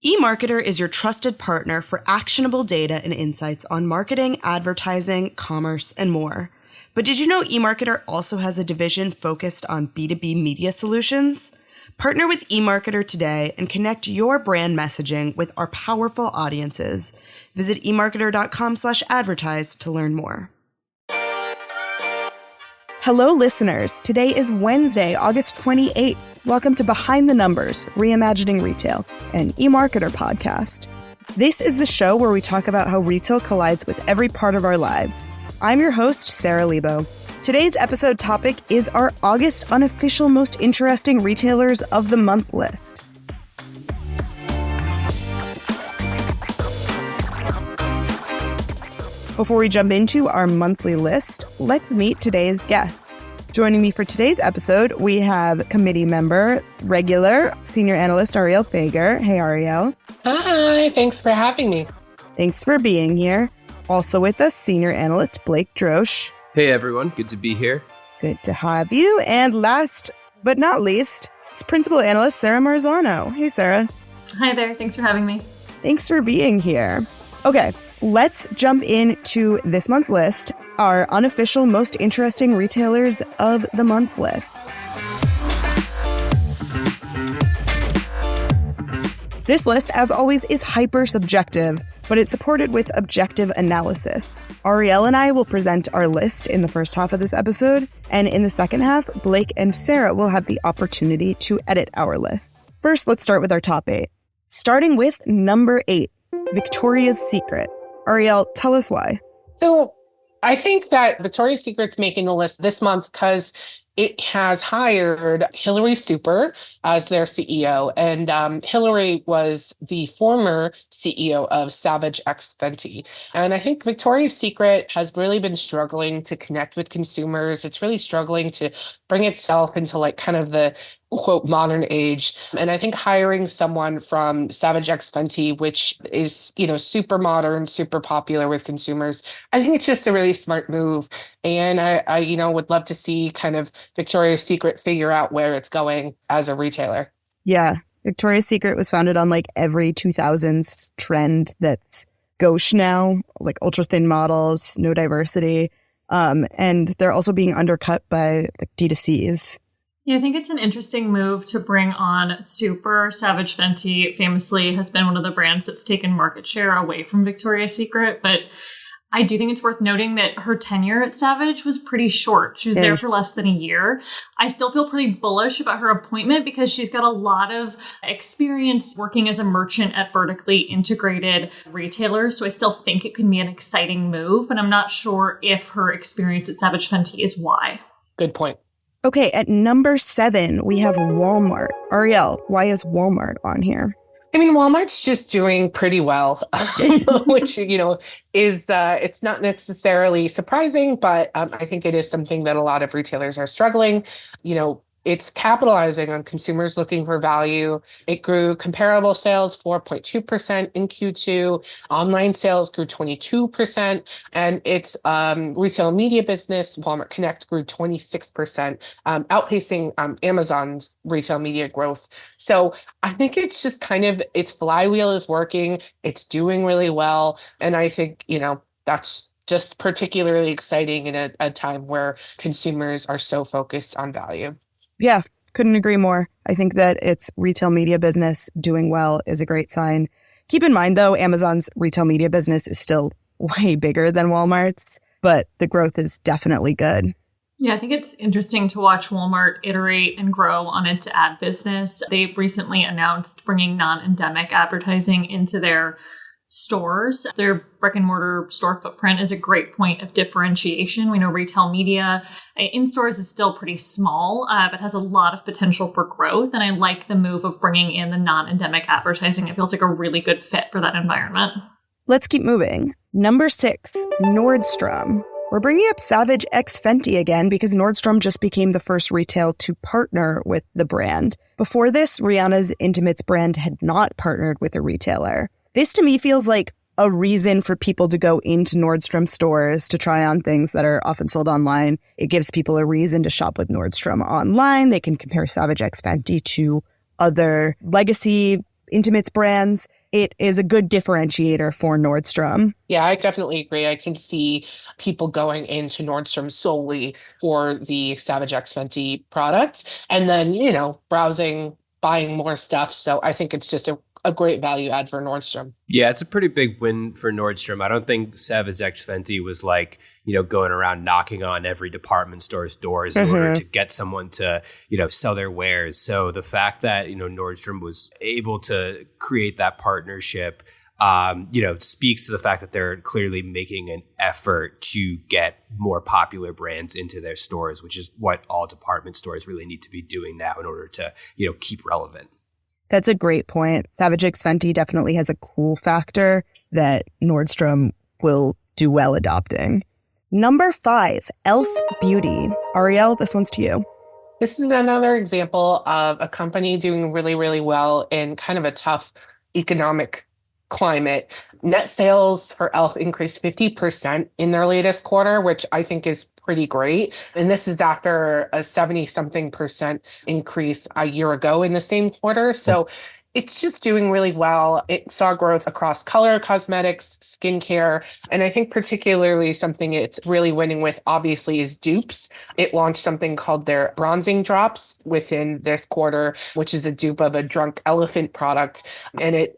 eMarketer is your trusted partner for actionable data and insights on marketing, advertising, commerce, and more. But did you know eMarketer also has a division focused on B2B media solutions? Partner with eMarketer today and connect your brand messaging with our powerful audiences. Visit eMarketer.com/advertise to learn more. Hello, listeners. Today is Wednesday, August 28th. Welcome to Behind the Numbers, Reimagining Retail, an eMarketer podcast. This is the show where we talk about how retail collides with every part of our lives. I'm your host, Sara Lebow. Today's episode topic is our August Unofficial Most Interesting Retailers of the Month list. Before we jump into our monthly list, let's meet today's guests. Joining me for today's episode, we have committee member, regular, senior analyst Arielle Feger. Hey, Arielle. Hi, thanks for having me. Thanks for being here. Also with us, senior analyst Blake Droesch. Hey, everyone. Good to be here. Good to have you. And last but not least, it's principal analyst Sara Marzano. Hey, Sara. Hi there. Thanks for having me. Thanks for being here. Okay, let's jump into this month's list, our unofficial most interesting retailers of the month list. This list, as always, is hyper-subjective, but it's supported with objective analysis. Arielle and I will present our list in the first half of this episode, and in the second half, Blake and Sara will have the opportunity to edit our list. First, let's start with our top 8. Starting with number 8, Victoria's Secret. Arielle, tell us why. So I think that Victoria's Secret's making the list this month because it has hired Hillary Super as their CEO. And Hillary was the former CEO of Savage X Fenty. And I think Victoria's Secret has really been struggling to connect with consumers. It's really struggling to bring itself into like kind of the quote modern age. And I think hiring someone from Savage X Fenty, which is, super modern, super popular with consumers, I think it's just a really smart move. And I would love to see kind of Victoria's Secret figure out where it's going as a retailer. Yeah. Victoria's Secret was founded on like every 2000s trend that's gauche now, like ultra thin models, no diversity. And they're also being undercut by like D2Cs. Yeah, I think it's an interesting move to bring on Super. Savage Fenty famously has been one of the brands that's taken market share away from Victoria's Secret, but I do think it's worth noting that her tenure at Savage was pretty short. She was there for less than a year. I still feel pretty bullish about her appointment because she's got a lot of experience working as a merchant at vertically integrated retailers. So I still think it could be an exciting move, but I'm not sure if her experience at Savage Fenty is why. Good point. Okay, at number 7, we have Walmart. Arielle, why is Walmart on here? I mean, Walmart's just doing pretty well, which, is it's not necessarily surprising, but I think it is something that a lot of retailers are struggling. It's capitalizing on consumers looking for value. It grew comparable sales 4.2% in Q2. Online sales grew 22%. And its retail media business, Walmart Connect, grew 26%, outpacing Amazon's retail media growth. So I think it's just kind of, its flywheel is working. It's doing really well. And I think, that's just particularly exciting in a time where consumers are so focused on value. Yeah, couldn't agree more. I think that its retail media business doing well is a great sign. Keep in mind, though, Amazon's retail media business is still way bigger than Walmart's, but the growth is definitely good. Yeah, I think it's interesting to watch Walmart iterate and grow on its ad business. They've recently announced bringing non-endemic advertising into their stores. Their brick and mortar store footprint is a great point of differentiation. We know retail media in stores is still pretty small, but has a lot of potential for growth. And I like the move of bringing in the non-endemic advertising. It feels like a really good fit for that environment. Let's keep moving. Number 6, Nordstrom. We're bringing up Savage X Fenty again because Nordstrom just became the first retail to partner with the brand. Before this, Rihanna's Intimates brand had not partnered with a retailer. This to me feels like a reason for people to go into Nordstrom stores to try on things that are often sold online. It gives people a reason to shop with Nordstrom online. They can compare Savage X Fenty to other legacy intimates brands, it is a good differentiator for Nordstrom. Yeah, I definitely agree. I can see people going into Nordstrom solely for the Savage X Fenty product and then, browsing, buying more stuff. So I think it's just a great value add for Nordstrom. Yeah, it's a pretty big win for Nordstrom. I don't think Savage X Fenty was like, going around knocking on every department store's doors in order to get someone to, sell their wares. So the fact that, Nordstrom was able to create that partnership, speaks to the fact that they're clearly making an effort to get more popular brands into their stores, which is what all department stores really need to be doing now in order to, keep relevant. That's a great point. Savage X Fenty definitely has a cool factor that Nordstrom will do well adopting. Number 5, Elf Beauty. Arielle, this one's to you. This is another example of a company doing really, really well in kind of a tough economic climate. Net sales for Elf increased 50% in their latest quarter, which I think is pretty great. And this is after a 70-something% increase a year ago in the same quarter. So it's just doing really well. It saw growth across color, cosmetics, skincare, and I think particularly something it's really winning with, obviously, is dupes. It launched something called their bronzing drops within this quarter, which is a dupe of a drunk elephant product. And it,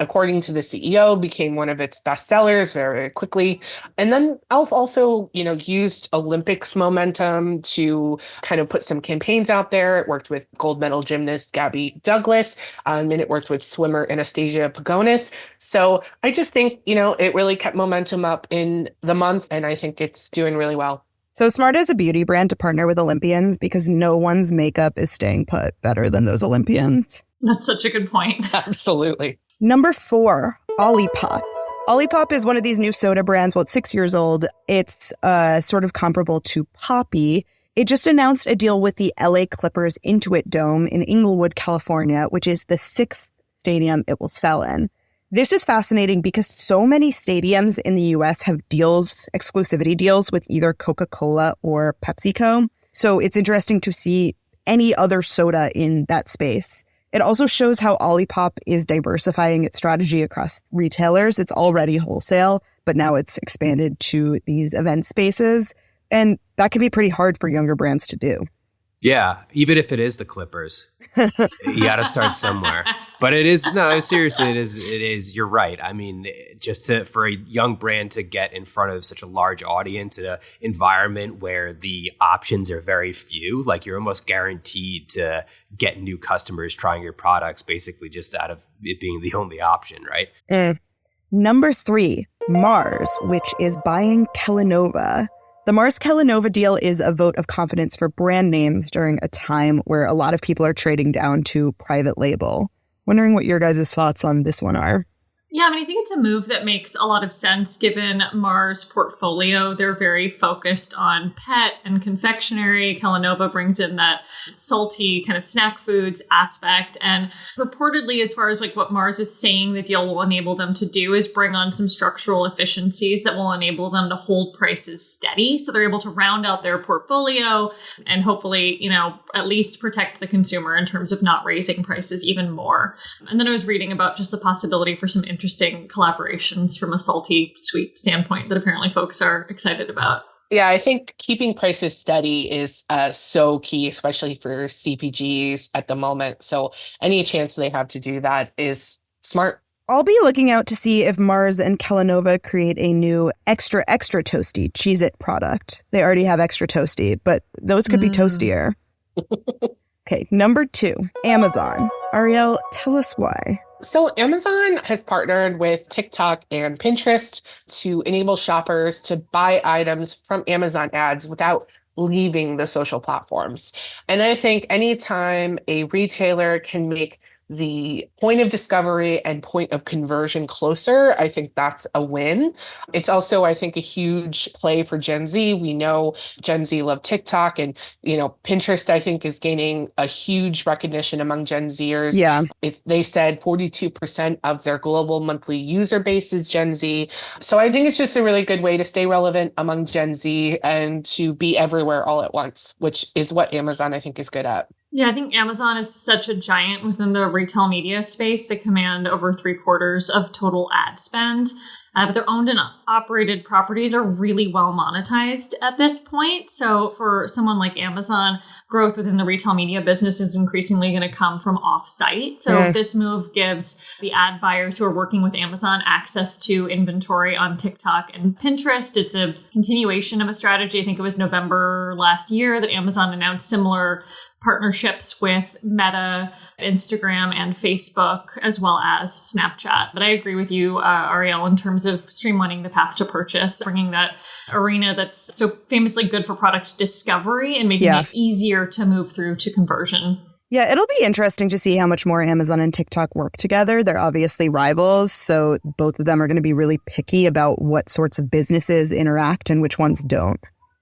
according to the CEO, became one of its best sellers very, very quickly. And then Elf also, used Olympics momentum to kind of put some campaigns out there. It worked with gold medal gymnast Gabby Douglas. And it worked with swimmer Anastasia Pagonis. So I just think, it really kept momentum up in the month, and I think it's doing really well. So smart as a beauty brand to partner with Olympians because no one's makeup is staying put better than those Olympians. That's such a good point. Absolutely. Number 4, Olipop. Olipop is one of these new soda brands. Well, it's 6 years old. It's sort of comparable to Poppi. It just announced a deal with the LA Clippers Intuit Dome in Inglewood, California, which is the 6th stadium it will sell in. This is fascinating because so many stadiums in the US have exclusivity deals with either Coca-Cola or PepsiCo. So it's interesting to see any other soda in that space. It also shows how Olipop is diversifying its strategy across retailers. It's already wholesale, but now it's expanded to these event spaces. And that can be pretty hard for younger brands to do. Yeah, even if it is the Clippers, you got to start somewhere. But it is, no, seriously, it is, you're right. I mean, for a young brand to get in front of such a large audience in an environment where the options are very few, like you're almost guaranteed to get new customers trying your products basically just out of it being the only option, right? Number 3, Mars, which is buying Kellanova. The Mars-Kellanova deal is a vote of confidence for brand names during a time where a lot of people are trading down to private label. Wondering what your guys' thoughts on this one are. Yeah, I think it's a move that makes a lot of sense given Mars' portfolio. They're very focused on pet and confectionery. Kellanova brings in that salty kind of snack foods aspect. And reportedly, as far as what Mars is saying the deal will enable them to do is bring on some structural efficiencies that will enable them to hold prices steady. So they're able to round out their portfolio and hopefully, at least protect the consumer in terms of not raising prices even more. And then I was reading about just the possibility for some interesting collaborations from a salty, sweet standpoint that apparently folks are excited about. Yeah, I think keeping prices steady is so key, especially for CPGs at the moment. So any chance they have to do that is smart. I'll be looking out to see if Mars and Kellanova create a new extra toasty Cheez-It product. They already have extra toasty, but those could be toastier. Okay, number 2, Amazon. Arielle, tell us why. So Amazon has partnered with TikTok and Pinterest to enable shoppers to buy items from Amazon ads without leaving the social platforms. And I think anytime a retailer can make the point of discovery and point of conversion closer, I think that's a win. It's also, I think, a huge play for Gen Z. We know Gen Z love TikTok and, Pinterest, I think, is gaining a huge recognition among Gen Zers. Yeah. They said 42% of their global monthly user base is Gen Z. So I think it's just a really good way to stay relevant among Gen Z and to be everywhere all at once, which is what Amazon, I think, is good at. Yeah, I think Amazon is such a giant within the retail media space. They command over 3/4 of total ad spend. But their owned and operated properties are really well monetized at this point. So for someone like Amazon, growth within the retail media business is increasingly going to come from off-site. So this move gives the ad buyers who are working with Amazon access to inventory on TikTok and Pinterest. It's a continuation of a strategy. I think it was November last year that Amazon announced similar partnerships with Meta, Instagram, and Facebook, as well as Snapchat. But I agree with you, Arielle, in terms of streamlining the path to purchase, bringing that arena that's so famously good for product discovery and making it easier to move through to conversion. Yeah, it'll be interesting to see how much more Amazon and TikTok work together. They're obviously rivals, so both of them are going to be really picky about what sorts of businesses interact and which ones don't.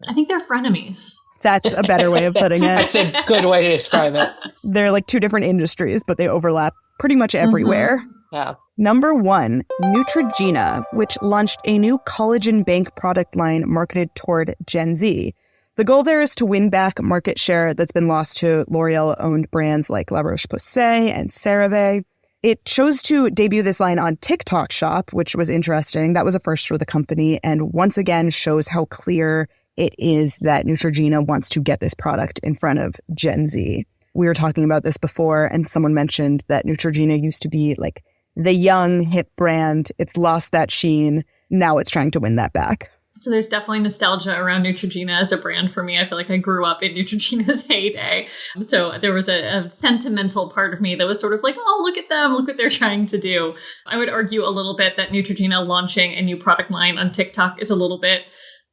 I think they're frenemies. That's a better way of putting it. That's a good way to describe it. They're like two different industries, but they overlap pretty much everywhere. Yeah. Number 1, Neutrogena, which launched a new collagen bank product line marketed toward Gen Z. The goal there is to win back market share that's been lost to L'Oreal-owned brands like La Roche-Posay and CeraVe. It chose to debut this line on TikTok Shop, which was interesting. That was a first for the company, and once again shows how clear it is that Neutrogena wants to get this product in front of Gen Z. We were talking about this before, and someone mentioned that Neutrogena used to be like the young, hip brand. It's lost that sheen. Now it's trying to win that back. So there's definitely nostalgia around Neutrogena as a brand for me. I feel like I grew up in Neutrogena's heyday. So there was a sentimental part of me that was sort of like, oh, look at them. Look what they're trying to do. I would argue a little bit that Neutrogena launching a new product line on TikTok is a little bit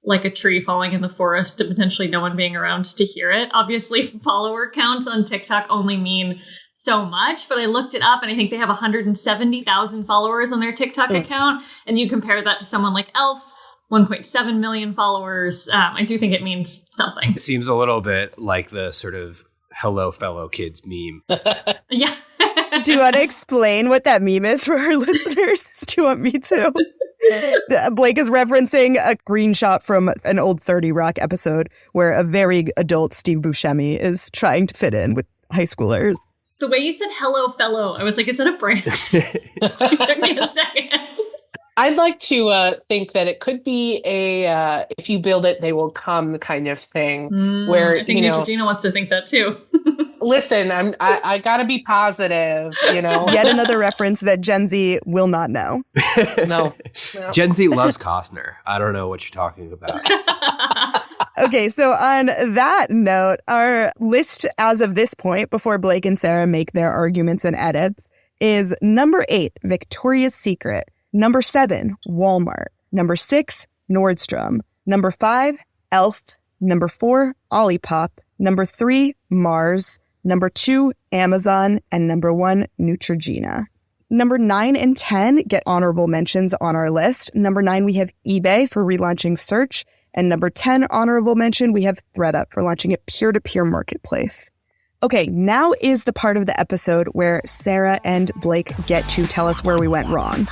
like a tree falling in the forest and potentially no one being around to hear it. Obviously, follower counts on TikTok only mean so much, but I looked it up and I think they have 170,000 followers on their TikTok account. And you compare that to someone like Elf, 1.7 million followers. I do think it means something. It seems a little bit like the sort of hello fellow kids meme. Yeah. Do you want to explain what that meme is for our listeners? Do you want me to? Blake is referencing a screenshot from an old 30 Rock episode where a very adult Steve Buscemi is trying to fit in with high schoolers. The way you said hello fellow, I was like, is that a brand? It took me a second. I'd like to think that it could be a if you build it, they will come kind of thing. Where I think Neutrogena wants to think that too. Listen, I gotta be positive, Yet another reference that Gen Z will not know. No. Gen Z loves Costner. I don't know what you're talking about. Okay, so on that note, our list as of this point, before Blake and Sarah make their arguments and edits, is number 8, Victoria's Secret. Number 7, Walmart. Number 6, Nordstrom. Number 5, Elf. Number 4, Olipop. Number 3, Mars. Number 2, Amazon. And number 1, Neutrogena. Number 9 and 10 get honorable mentions on our list. Number 9, we have eBay for relaunching search. And number 10, honorable mention, we have ThreadUp for launching a peer-to-peer marketplace. Okay, now is the part of the episode where Sarah and Blake get to tell us where we went wrong.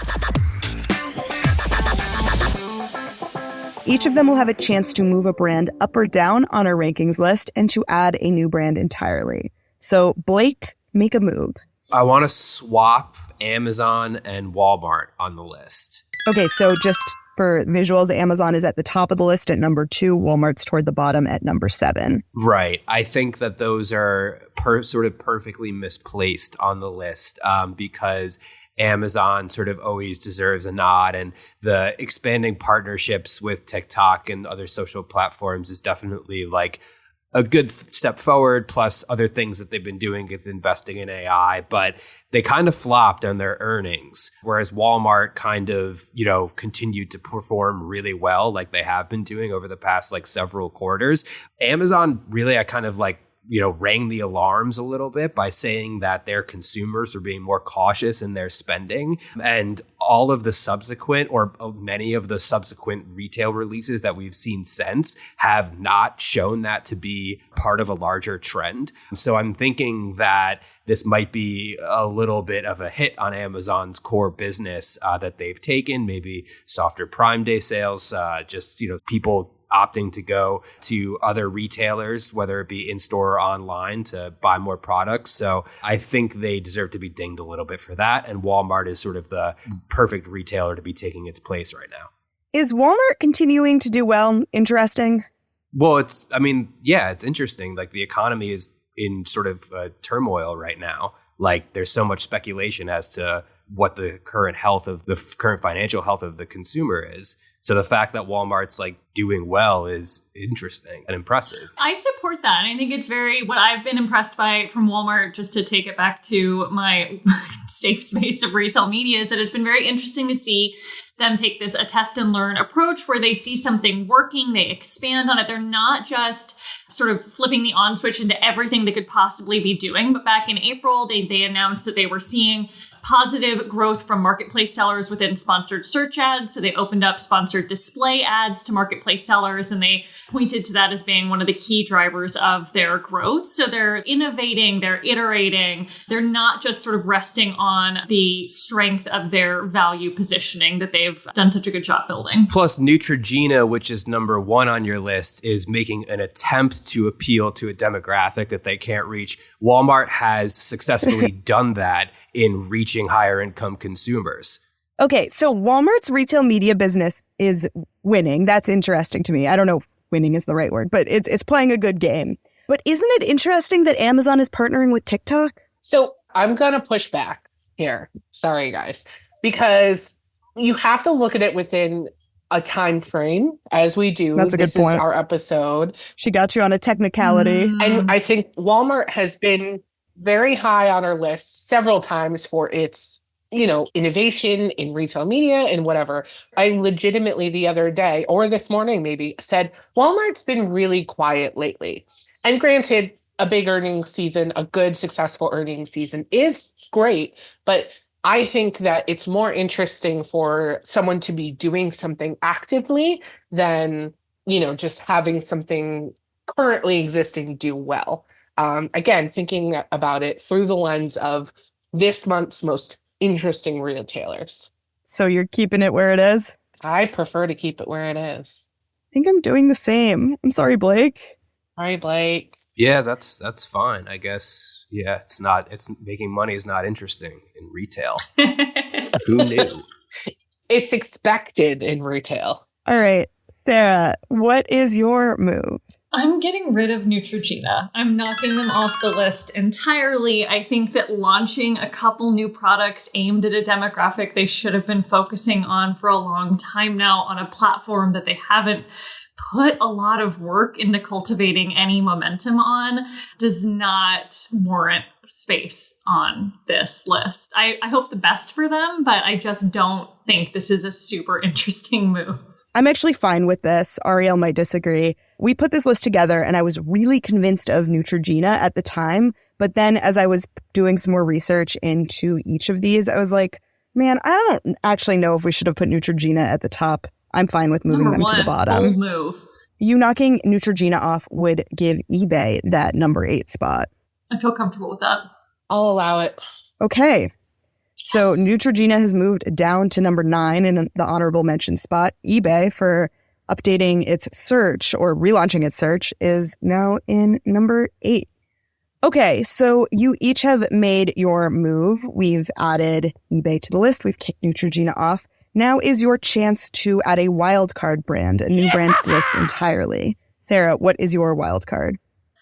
Each of them will have a chance to move a brand up or down on our rankings list and to add a new brand entirely. So, Blake, make a move. I want to swap Amazon and Walmart on the list. Okay, so just for visuals, Amazon is at the top of the list at number 2. Walmart's toward the bottom at number 7. Right. I think that those are sort of perfectly misplaced on the list because Amazon sort of always deserves a nod, and the expanding partnerships with TikTok and other social platforms is definitely like a good step forward, plus other things that they've been doing with investing in AI, but they kind of flopped on their earnings, whereas Walmart kind of, continued to perform really well like they have been doing over the past like several quarters. Amazon really, I kind of like, rang the alarms a little bit by saying that their consumers are being more cautious in their spending. And all of the subsequent or many of the subsequent retail releases that we've seen since have not shown that to be part of a larger trend. So I'm thinking that this might be a little bit of a hit on Amazon's core business that they've taken, maybe softer Prime Day sales, just, people opting to go to other retailers, whether it be in-store or online, to buy more products. So I think they deserve to be dinged a little bit for that. And Walmart is sort of the perfect retailer to be taking its place right now. Is Walmart continuing to do well? Interesting. Well, it's interesting. Like, the economy is in sort of turmoil right now. Like, there's so much speculation as to what the current financial health of the consumer is. So the fact that Walmart's like doing well is interesting and impressive. I support that. And I think it's what I've been impressed by from Walmart, just to take it back to my safe space of retail media, is that it's been very interesting to see them take a test and learn approach where they see something working, they expand on it. They're not just sort of flipping the on switch into everything they could possibly be doing. But back in April, they announced that they were seeing positive growth from marketplace sellers within sponsored search ads. So they opened up sponsored display ads to marketplace sellers, and they pointed to that as being one of the key drivers of their growth. So they're innovating, they're iterating, they're not just sort of resting on the strength of their value positioning that they've done such a good job building. Plus, Neutrogena, which is number 1 on your list, is making an attempt to appeal to a demographic that they can't reach. Walmart has successfully done that in reaching higher income consumers. Okay, so Walmart's retail media business is winning. That's interesting to me. I don't know if winning is the right word, but it's playing a good game. But isn't it interesting that Amazon is partnering with TikTok? So I'm going to push back here. Sorry, guys, because you have to look at it within a time frame, as we do. That's a good point. This is our episode. She got you on a technicality. And I think Walmart has been very high on our list several times for its, innovation in retail media and whatever. I legitimately the other day, or this morning maybe, said Walmart's been really quiet lately. And granted, a big earnings season, a good successful earnings season is great, but I think that it's more interesting for someone to be doing something actively than, just having something currently existing do well. Again, thinking about it through the lens of this month's most interesting retailers. So you're keeping it where it is? I prefer to keep it where it is. I think I'm doing the same. I'm sorry, Blake. Sorry, Blake. Yeah, that's fine. I guess, it's making money is not interesting in retail. Who knew? It's expected in retail. All right, Sarah, what is your move? I'm getting rid of Neutrogena. I'm knocking them off the list entirely. I think that launching a couple new products aimed at a demographic they should have been focusing on for a long time now on a platform that they haven't put a lot of work into cultivating any momentum on does not warrant space on this list. I hope the best for them, but I just don't think this is a super interesting move. I'm actually fine with this. Arielle might disagree. We put this list together and I was really convinced of Neutrogena at the time. But then as I was doing some more research into each of these, I was like, man, I don't actually know if we should have put Neutrogena at the top. I'm fine with moving them to the bottom. Bold move. You knocking Neutrogena off would give eBay that number 8 spot. I feel comfortable with that. I'll allow it. Okay. So Neutrogena has moved down to number 9 in the honorable mention spot. eBay, for updating its search or relaunching its search, is now in number 8. Okay, so you each have made your move. We've added eBay to the list. We've kicked Neutrogena off. Now is your chance to add a wildcard brand, a new brand to the list entirely. Sarah, what is your wildcard?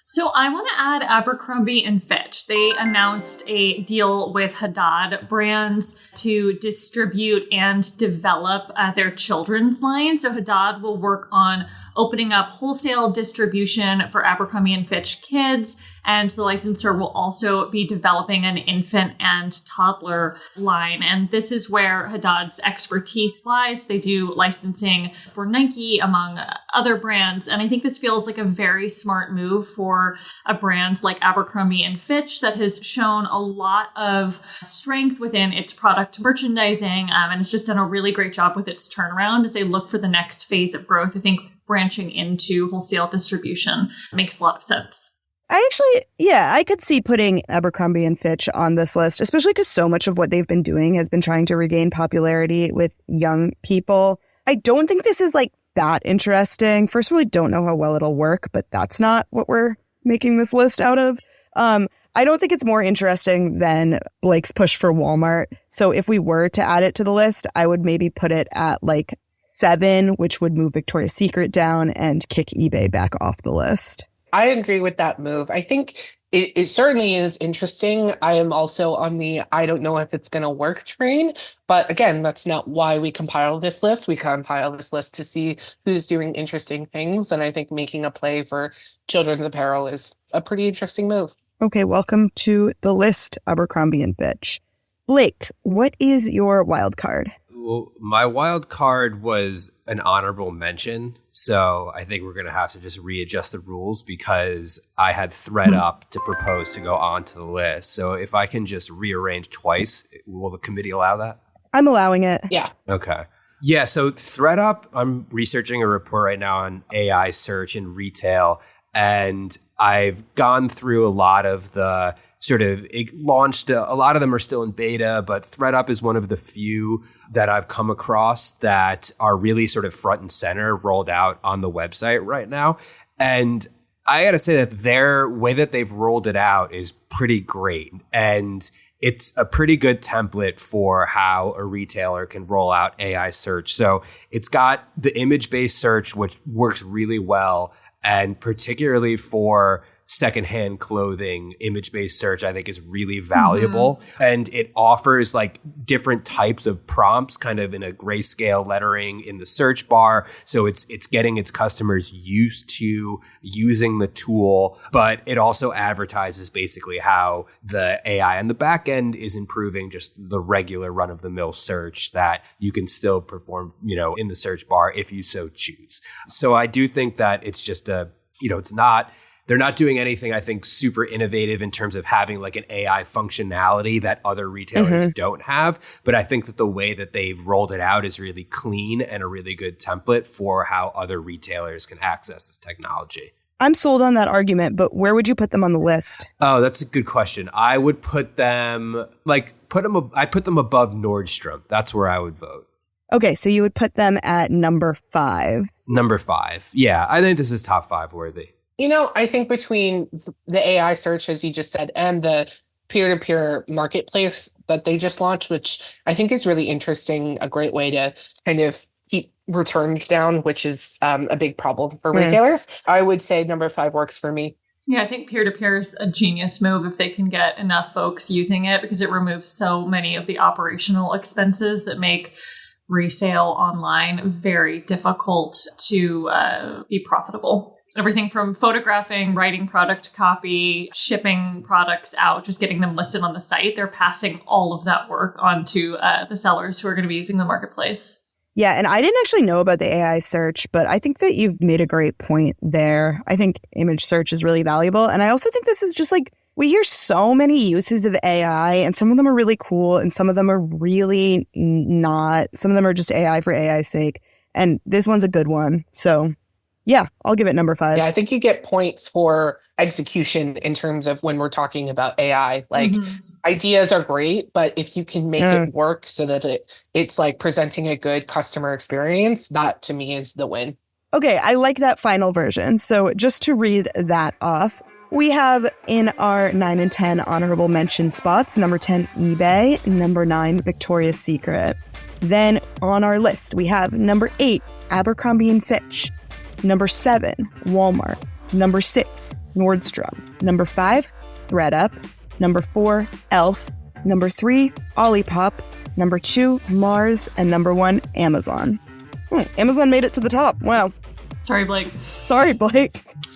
So I want to add Abercrombie & Fitch. They announced a deal with Haddad Brands to distribute and develop their children's line. So Haddad will work on opening up wholesale distribution for Abercrombie & Fitch kids, and the licensor will also be developing an infant and toddler line. And this is where Haddad's expertise lies. They do licensing for Nike, among other brands. And I think this feels like a very smart move for a brand like Abercrombie & Fitch that has shown a lot of strength within its product merchandising, and it's just done a really great job with its turnaround as they look for the next phase of growth. I think branching into wholesale distribution makes a lot of sense. I could see putting Abercrombie & Fitch on this list, especially because so much of what they've been doing has been trying to regain popularity with young people. I don't think this is like that interesting. First of all, I don't know how well it'll work, but that's not what we're making this list out of. I don't think it's more interesting than Blake's push for Walmart. So if we were to add it to the list, I would maybe put it at like 7, which would move Victoria's Secret down and kick eBay back off the list. I agree with that move. I think it certainly is interesting. I am also on the I don't know if it's going to work train. But again, that's not why we compile this list. We compile this list to see who's doing interesting things. And I think making a play for children's apparel is a pretty interesting move. Okay, welcome to the list, Abercrombie & Fitch. Blake, what is your wild card? Well, my wild card was an honorable mention. So I think we're going to have to just readjust the rules because I had ThreadUp to propose to go onto the list. So if I can just rearrange twice, will the committee allow that? I'm allowing it. Yeah. Okay. Yeah, so ThreadUp, I'm researching a report right now on AI search in retail. And I've gone through a lot of the it launched, a lot of them are still in beta, but ThreadUp is one of the few that I've come across that are really sort of front and center rolled out on the website right now. And I got to say that their way that they've rolled it out is pretty great. And it's a pretty good template for how a retailer can roll out AI search. So it's got the image-based search, which works really well. And particularly for secondhand clothing, image-based search, I think is really valuable. Mm-hmm. And it offers like different types of prompts kind of in a grayscale lettering in the search bar. So it's getting its customers used to using the tool, but it also advertises basically how the AI on the back end is improving just the regular run-of-the-mill search that you can still perform, in the search bar if you so choose. So I do think that it's just they're not doing anything, I think, super innovative in terms of having like an AI functionality that other retailers don't have. But I think that the way that they've rolled it out is really clean and a really good template for how other retailers can access this technology. I'm sold on that argument, but where would you put them on the list? Oh, that's a good question. I would put them above Nordstrom. That's where I would vote. Okay, so you would put them at number 5. Number 5. Yeah, I think this is top 5 worthy. I think between the AI search, as you just said, and the peer-to-peer marketplace that they just launched, which I think is really interesting, a great way to kind of keep returns down, which is a big problem for retailers. I would say number 5 works for me. Yeah, I think peer-to-peer is a genius move if they can get enough folks using it, because it removes so many of the operational expenses that make resale online very difficult to be profitable. Everything from photographing, writing product copy, shipping products out, just getting them listed on the site. They're passing all of that work onto the sellers who are going to be using the marketplace. Yeah, and I didn't actually know about the AI search, but I think that you've made a great point there. I think image search is really valuable. And I also think this is just like, we hear so many uses of AI, and some of them are really cool, and some of them are really not. Some of them are just AI for AI's sake. And this one's a good one. So yeah, I'll give it number 5. Yeah, I think you get points for execution in terms of when we're talking about AI. Like, ideas are great, but if you can make it work so that it's like presenting a good customer experience, that to me is the win. Okay, I like that final version. So just to read that off, we have in our 9 and 10 honorable mention spots, number 10, eBay, number 9, Victoria's Secret. Then on our list, we have number 8, Abercrombie & Fitch. Number 7, Walmart. Number 6, Nordstrom. Number 5, ThreadUp. Number 4, e.l.f. Number 3, Olipop. Number 2, Mars. And number 1, Amazon. Amazon made it to the top. Wow. Sorry, Blake. It's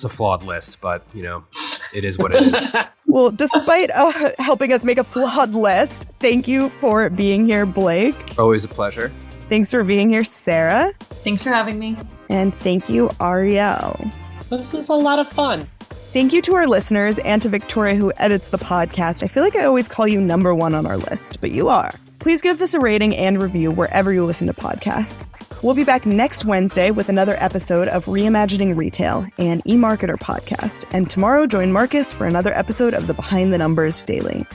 a flawed list, but, it is what it is. Well, despite helping us make a flawed list, thank you for being here, Blake. Always a pleasure. Thanks for being here, Sarah. Thanks for having me. And thank you, Arielle. This is a lot of fun. Thank you to our listeners and to Victoria, who edits the podcast. I feel like I always call you number 1 on our list, but you are. Please give this a rating and review wherever you listen to podcasts. We'll be back next Wednesday with another episode of Reimagining Retail, an eMarketer podcast. And tomorrow, join Marcus for another episode of the Behind the Numbers Daily.